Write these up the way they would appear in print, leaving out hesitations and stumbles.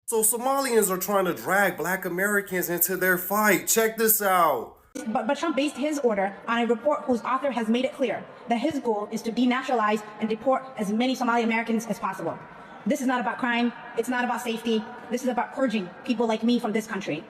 So Somalians are trying to drag Black Americans into their fight. Check this out. But Trump based his order on a report whose author has made it clear that his goal is to denationalize and deport as many Somali Americans as possible. This is not about crime. It's not about safety. This is about purging people like me from this country.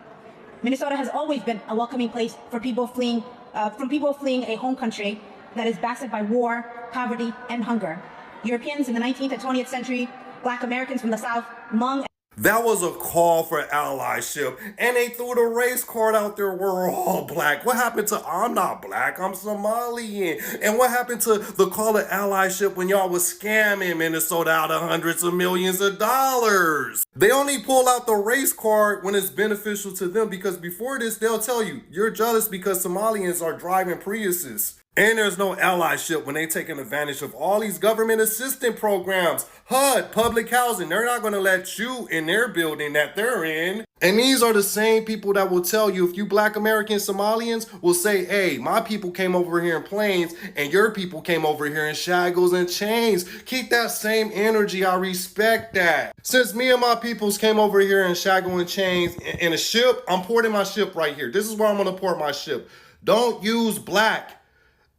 Minnesota has always been a welcoming place for people fleeing a home country that is blasted by war, poverty, and hunger. Europeans in the 19th and 20th century, Black Americans from the South, Hmong. That was a call for allyship, and they threw the race card out there. We're all Black. What happened to I'm not Black, I'm Somalian? And what happened to the call of allyship when y'all was scamming Minnesota out of hundreds of millions of dollars? They only pull out the race card when it's beneficial to them, because before this, they'll tell you, you're jealous because Somalians are driving Priuses. And there's no allyship when they taking advantage of all these government assistance programs. HUD, public housing, they're not going to let you in their building that they're in. And these are the same people that will tell you, if you Black American Somalians will say, hey, my people came over here in planes and your people came over here in shackles and chains. Keep that same energy. I respect that. Since me and my peoples came over here in shackles and chains in a ship, I'm porting my ship right here. This is where I'm going to port my ship. Don't use Black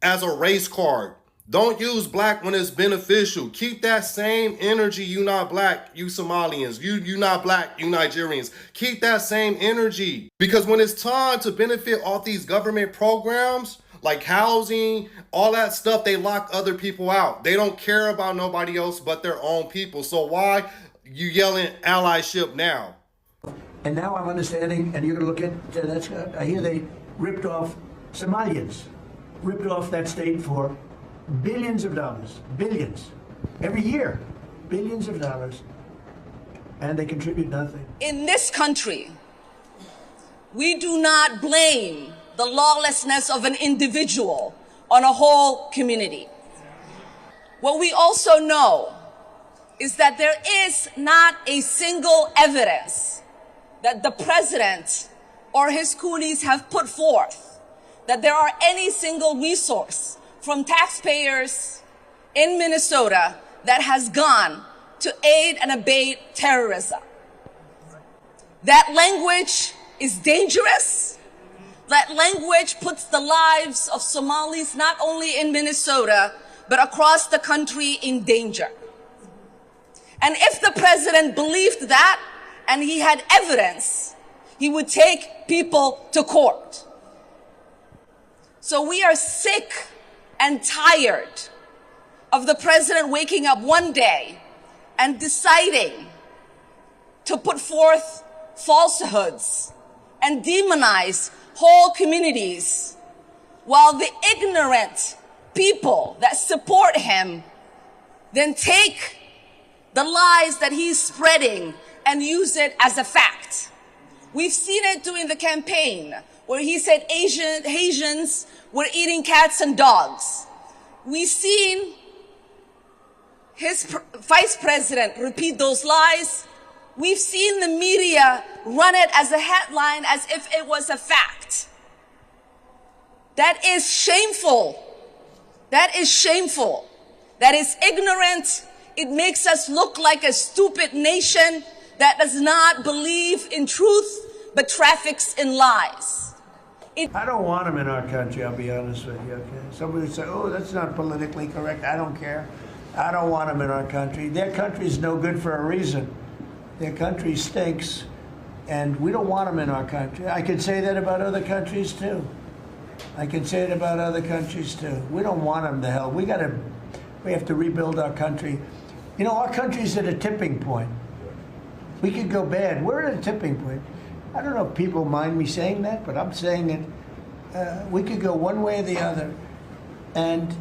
as a race card. Don't use Black when it's beneficial. Keep that same energy. You not Black, you Somalians. You not Black, you Nigerians. Keep that same energy. Because when it's time to benefit off these government programs, like housing, all that stuff, they lock other people out. They don't care about nobody else but their own people. So why you yelling allyship now? And now I'm understanding, and you're going to look at, I hear they ripped off Somalians. Ripped off that state for billions of dollars, billions, every year, billions of dollars, and they contribute nothing. In this country, we do not blame the lawlessness of an individual on a whole community. What we also know is that there is not a single evidence that the president or his coolies have put forth that there are any single resource from taxpayers in Minnesota that has gone to aid and abet terrorism. That language is dangerous. That language puts the lives of Somalis not only in Minnesota, but across the country in danger. And if the president believed that and he had evidence, he would take people to court. So we are sick and tired of the president waking up one day and deciding to put forth falsehoods and demonize whole communities, while the ignorant people that support him then take the lies that he's spreading and use it as a fact. We've seen it during the campaign, where he said Asians were eating cats and dogs. We've seen his vice president repeat those lies. We've seen the media run it as a headline as if it was a fact. That is shameful. That is shameful. That is ignorant. It makes us look like a stupid nation that does not believe in truth, but traffics in lies. I don't want them in our country, I'll be honest with you, okay? Somebody would say, oh, that's not politically correct. I don't care. I don't want them in our country. Their country's no good for a reason. Their country stinks, and we don't want them in our country. I could say that about other countries, too. I can say it about other countries, too. We don't want them to hell. We have to rebuild our country. You know, our country's at a tipping point. We could go bad. We're at a tipping point. I don't know if people mind me saying that, but I'm saying it. We could go one way or the other, and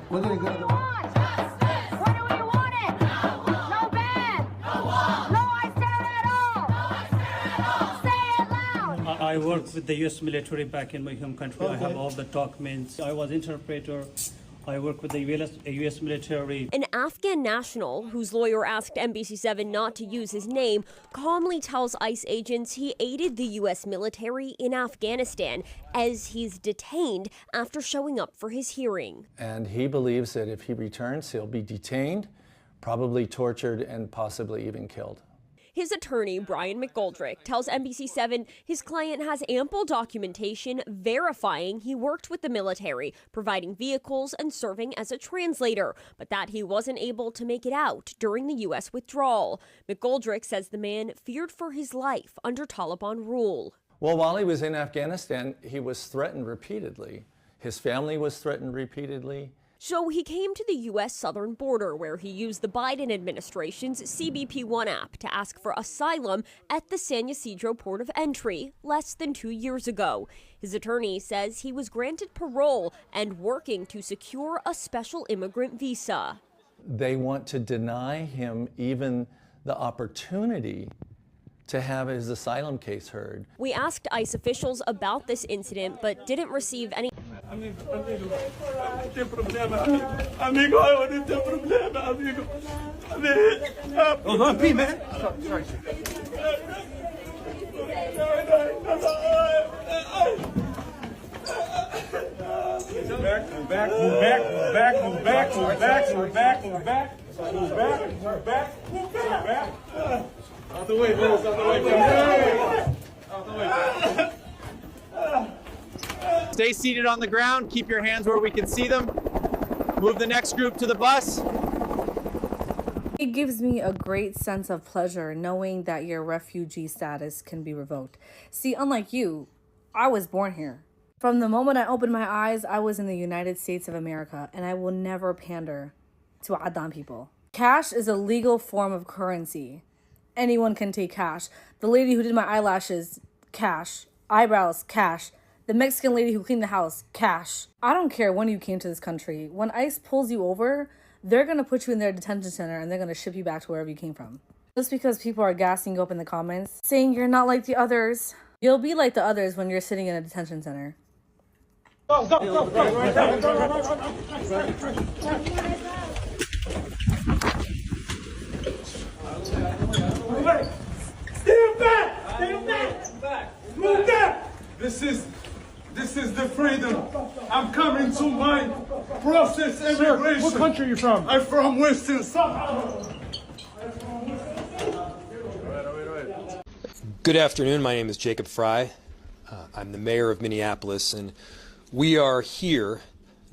we're going to go. What do we want it? No ban. No wall. No ICE at all. Say it loud. I work with the U.S. military back in my home country. Okay. I have all the documents. I was interpreter. I work with the U.S. military. An Afghan national, whose lawyer asked NBC7 not to use his name, calmly tells ICE agents he aided the U.S. military in Afghanistan as he's detained after showing up for his hearing. And he believes that if he returns, he'll be detained, probably tortured, and possibly even killed. His attorney, Brian McGoldrick, tells NBC7 his client has ample documentation verifying he worked with the military, providing vehicles and serving as a translator, but that he wasn't able to make it out during the U.S. withdrawal. McGoldrick says the man feared for his life under Taliban rule. Well, while he was in Afghanistan, he was threatened repeatedly. His family was threatened repeatedly. So he came to the U.S. southern border, where he used the Biden administration's CBP-1 app to ask for asylum at the San Ysidro port of entry less than 2 years ago. His attorney says he was granted parole and working to secure a special immigrant visa. They want to deny him even the opportunity to have his asylum case heard. We asked ICE officials about this incident, but didn't receive any. Out the way, Bills, out the way. Out the way. Stay seated on the ground. Keep your hands where we can see them. Move the next group to the bus. It gives me a great sense of pleasure knowing that your refugee status can be revoked. See, unlike you, I was born here. From the moment I opened my eyes, I was in the United States of America, and I will never pander to Adan people. Cash is a legal form of currency. Anyone can take cash. The lady who did my eyelashes, cash. Eyebrows, cash. The Mexican lady who cleaned the house, cash. I don't care when you came to this country. When ICE pulls you over, they're going to put you in their detention center and they're going to ship you back to wherever you came from. Just because people are gassing you up in the comments, saying you're not like the others. You'll be like the others when you're sitting in a detention center. Go, go, go, go. Stand back! Stand back! Move back! This is the freedom. I'm coming to my process immigration. What country are you from? I'm from Western Sahara. Good afternoon. My name is Jacob Fry. I'm the mayor of Minneapolis, and we are here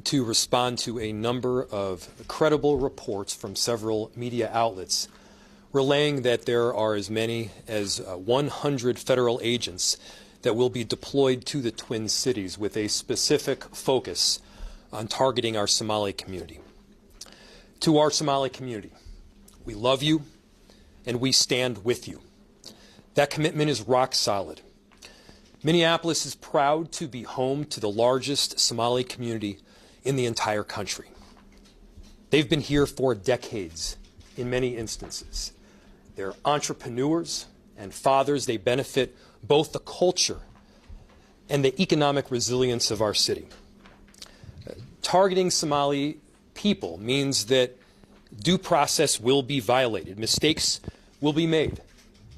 to respond to a number of credible reports from several media outlets relaying that there are as many as 100 federal agents that will be deployed to the Twin Cities with a specific focus on targeting our Somali community. To our Somali community, we love you and we stand with you. That commitment is rock solid. Minneapolis is proud to be home to the largest Somali community in the entire country. They've been here for decades in many instances. They're entrepreneurs and fathers. They benefit both the culture and the economic resilience of our city. Targeting Somali people means that due process will be violated. Mistakes will be made.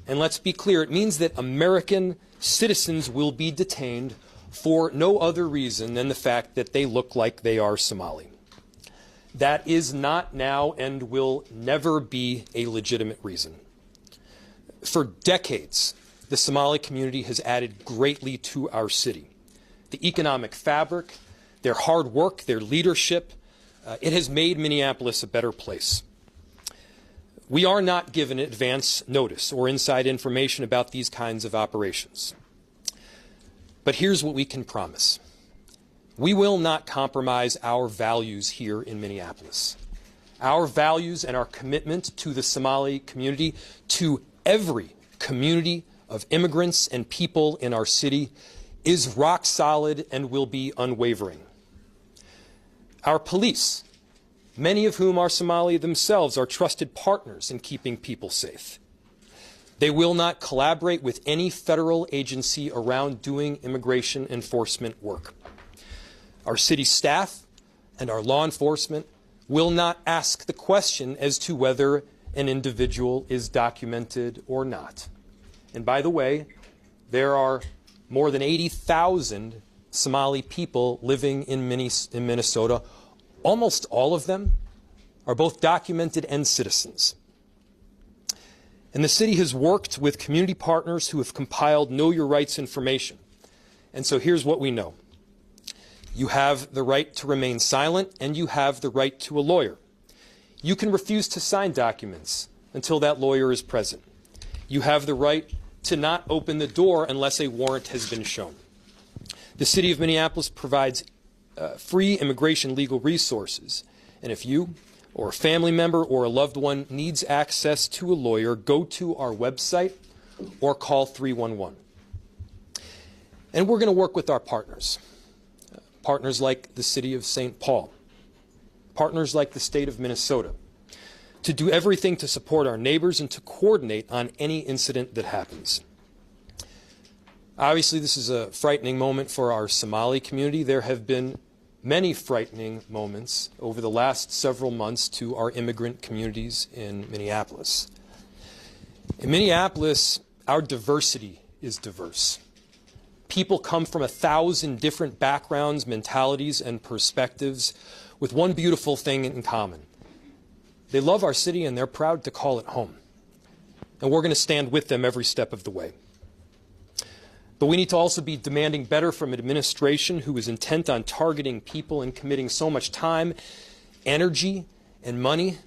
And let's be clear, it means that American citizens will be detained for no other reason than the fact that they look like they are Somali. That is not now and will never be a legitimate reason. For decades, the Somali community has added greatly to our city. The economic fabric, their hard work, their leadership, it has made Minneapolis a better place. We are not given advance notice or inside information about these kinds of operations. But here's what we can promise. We will not compromise our values here in Minneapolis. Our values and our commitment to the Somali community, to every community of immigrants and people in our city, is rock solid and will be unwavering. Our police, many of whom are Somali themselves, are trusted partners in keeping people safe. They will not collaborate with any federal agency around doing immigration enforcement work. Our city staff and our law enforcement will not ask the question as to whether an individual is documented or not. And by the way, there are more than 80,000 Somali people living in Minnesota. Almost all of them are both documented and citizens. And the city has worked with community partners who have compiled Know Your Rights information. And so here's what we know. You have the right to remain silent, and you have the right to a lawyer. You can refuse to sign documents until that lawyer is present. You have the right to not open the door unless a warrant has been shown. The City of Minneapolis provides free immigration legal resources. And if you or a family member or a loved one needs access to a lawyer, go to our website or call 311. And we're going to work with our partners. Partners like the City of St. Paul. Partners like the state of Minnesota. To do everything to support our neighbors and to coordinate on any incident that happens. Obviously, this is a frightening moment for our Somali community. There have been many frightening moments over the last several months to our immigrant communities in Minneapolis. In Minneapolis, our diversity is diverse. People come from 1,000 different backgrounds, mentalities, and perspectives with one beautiful thing in common. They love our city and they're proud to call it home. And we're going to stand with them every step of the way. But we need to also be demanding better from an administration who is intent on targeting people and committing so much time, energy, and money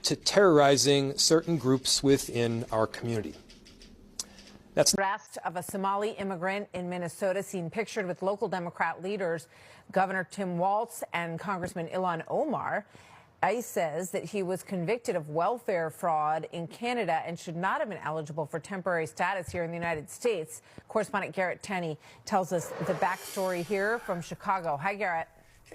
to terrorizing certain groups within our community. That's arrest of a Somali immigrant in Minnesota seen pictured with local Democrat leaders, Governor Tim Walz and Congressman Ilhan Omar. ICE says that he was convicted of welfare fraud in Canada and should not have been eligible for temporary status here in the United States. Correspondent Garrett Tenney tells us the backstory here from Chicago. Hi, Garrett.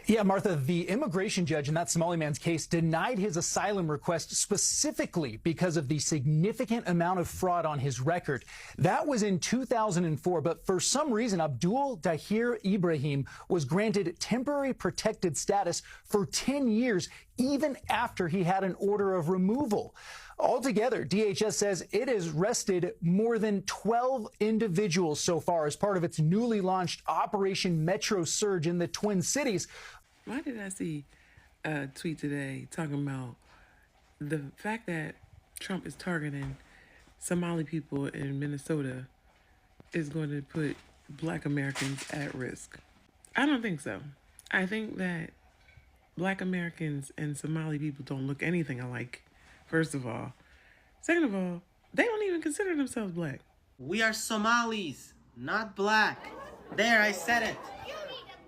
Yeah, Martha, the immigration judge in that Somali man's case denied his asylum request specifically because of the significant amount of fraud on his record. That was in 2004, but for some reason, Abdul Dahir Ibrahim was granted temporary protected status for 10 years, even after he had an order of removal. Altogether, DHS says it has arrested more than 12 individuals so far as part of its newly launched Operation Metro Surge in the Twin Cities. Why did I see a tweet today talking about the fact that Trump is targeting Somali people in Minnesota is going to put Black Americans at risk? I don't think so. I think that Black Americans and Somali people don't look anything alike. First of all. Second of all, they don't even consider themselves black. We are Somalis, not black. There, I said it.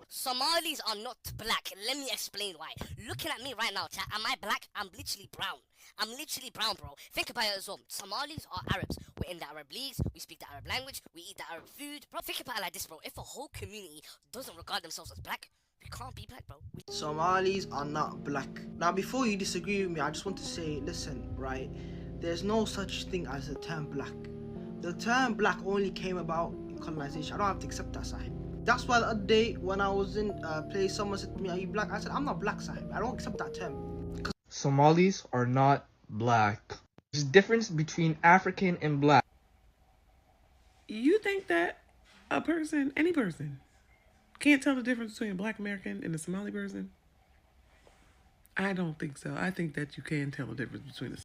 Somalis are not black. Let me explain why. Looking at me right now, chat, am I black? I'm literally brown. I'm literally brown, bro. Think about it as well. Somalis are Arabs. We're in the Arab leagues. We speak the Arab language. We eat the Arab food. Bro, think about it like this, bro. If a whole community doesn't regard themselves as black, we can't be black, bro. Somalis are not black. Now, before you disagree with me, I just want to say, listen, right? There's no such thing as the term black. The term black only came about in colonization. I don't have to accept that, Sahib. That's why the other day when I was in a place, someone said to me, "Are you black?" I said, "I'm not black, Sahib. I don't accept that term." Somalis are not black. There's a difference between African and black. You think that a person, any person, can't tell the difference between a Black American and a Somali person? I don't think so. I think that you can tell the difference between the